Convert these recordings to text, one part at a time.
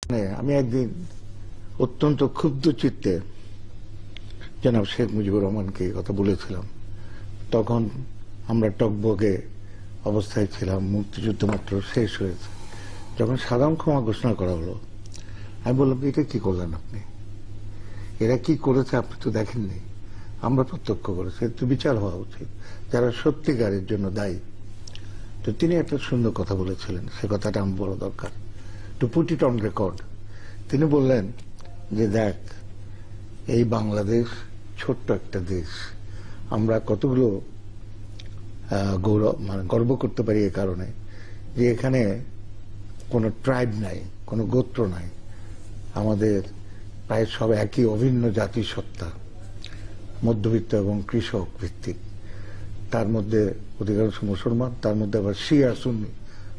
আমি একদিন অত্যন্ত ক্ষুব্ধ চিত্তে জনাব শেখ মুজিবুর রহমানকে এই কথা বলেছিলাম। তখন আমরা টকবগে অবস্থায় ছিলাম, মুক্তিযুদ্ধ মাত্র শেষ হয়েছে। যখন সাধারণ ক্ষমা ঘোষণা করা হলো, আমি বললাম, এটা কি করলেন আপনি? এরা কি করেছে আপনি তো দেখেননি, আমরা প্রত্যক্ষ করেছি, একটু বিচার হওয়া উচিত যারা সত্যিকারের জন্য দায়ী। তো তিনি একটা সুন্দর কথা বলেছিলেন, সে কথাটা আমার বলা দরকার, to put it on record. তিনি বললেন যে, দেখ, এই বাংলাদেশ ছোট্ট একটা দেশ, আমরা কতগুলো গৌরব গর্ব করতে পারি এ কারণে যে এখানে কোনো ট্রাইব নাই, কোনো গোত্র নাই, আমাদের প্রায় সব একই অভিন্ন জাতিসত্তা, মধ্যবিত্ত এবং কৃষক ভিত্তিক। তার মধ্যে অধিকাংশ মুসলমান, তার মধ্যে আবার শিয়া সুন্নি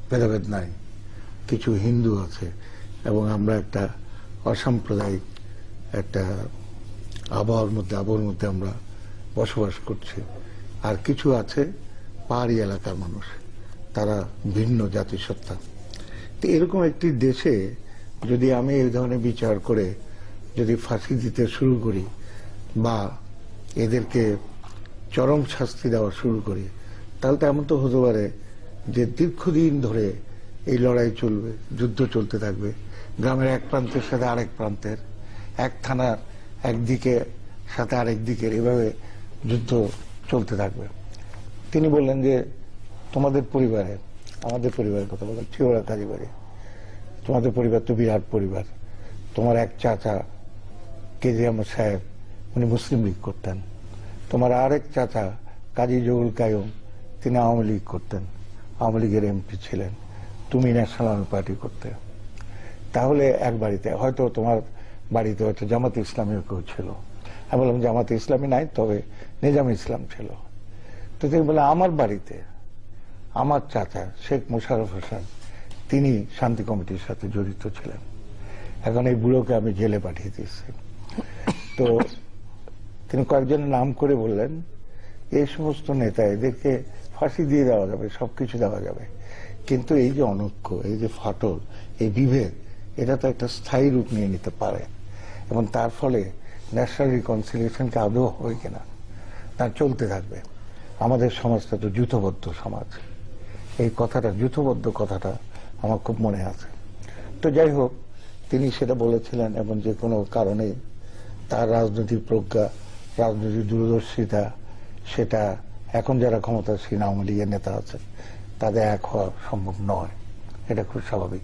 ভেদাভেদ নাই, কিছু হিন্দু আছে, এবং আমরা একটা অসাম্প্রদায়িক একটা আবহাওয়ার মধ্যে আমরা বসবাস করছি। আর কিছু আছে পাহাড়ি এলাকার মানুষ, তারা ভিন্ন জাতিসত্তা। তো এরকম একটি দেশে যদি আমি এই ধরনের বিচার করে যদি ফাঁসি দিতে শুরু করি বা এদেরকে চরম শাস্তি দেওয়া শুরু করি, তাহলে তো এমন তো হতে পারে যে দীর্ঘদিন ধরে এই লড়াই চলবে, যুদ্ধ চলতে থাকবে, গ্রামের এক প্রান্তের সাথে আরেক প্রান্তের, এক থানার একদিকে সাথে আরেক দিকের, এভাবে যুদ্ধ চলতে থাকবে। তিনি বললেন যে, তোমাদের পরিবারে, আমাদের পরিবারের কথা বলেন, চিওড়া কাজীবাড়ি, তোমাদের পরিবার তো বিরাট পরিবার। তোমার এক চাচা কেজি আহমদ সাহেব, উনি মুসলিম লীগ করতেন। তোমার আরেক চাচা কাজী জহুরুল কাইয়ুম, তিনি আওয়ামী লীগ করতেন, আওয়ামী লীগের এমপি ছিলেন। তুমি ন্যাশনাল পার্টি করতে। তাহলে এক বাড়িতে হয়তো তোমার বাড়িতে হয়তো জামাত ইসলামীও কেউ ছিল। আমি বললাম, জামাত ইসলামী নাই, তবে নিজাম ইসলাম ছিল। তো তিনি বলে, আমার বাড়িতে আমার চাচা শেখ মোশাররফ হোসেন, তিনি শান্তি কমিটির সাথে জড়িত ছিলেন। এখন এই বুড়োকে আমি জেলে পাঠিয়ে দিয়েছি। তো তিনি কয়েকজনের নাম করে বললেন, এই সমস্ত নেতা, এদেরকে ফাঁসি দিয়ে দেওয়া যাবে, সবকিছু দেওয়া যাবে, কিন্তু এই যে অনৈক্য, এই যে ফাটল, এই বিভেদ, এটা তো একটা স্থায়ী রূপ নিয়ে নিতে পারে, এবং তার ফলে ন্যাশনাল রিকনসিলিয়েশনকে আদৌ হয় কিনা তা চলতে থাকবে। আমাদের সমাজটা তো যূথবদ্ধ সমাজ, এই কথাটা, যূথবদ্ধ কথাটা আমার খুব মনে আছে। তো যাই হোক, তিনি সেটা বলেছিলেন, এবং যে কোনো কারণে তার রাজনৈতিক প্রজ্ঞা, রাজনৈতিক দূরদর্শিতা, সেটা এখন যারা ক্ষমতাসীন আওয়ামী লীগের নেতা আছে তাদের এক হওয়া সম্ভব নয়, এটা খুব স্বাভাবিক।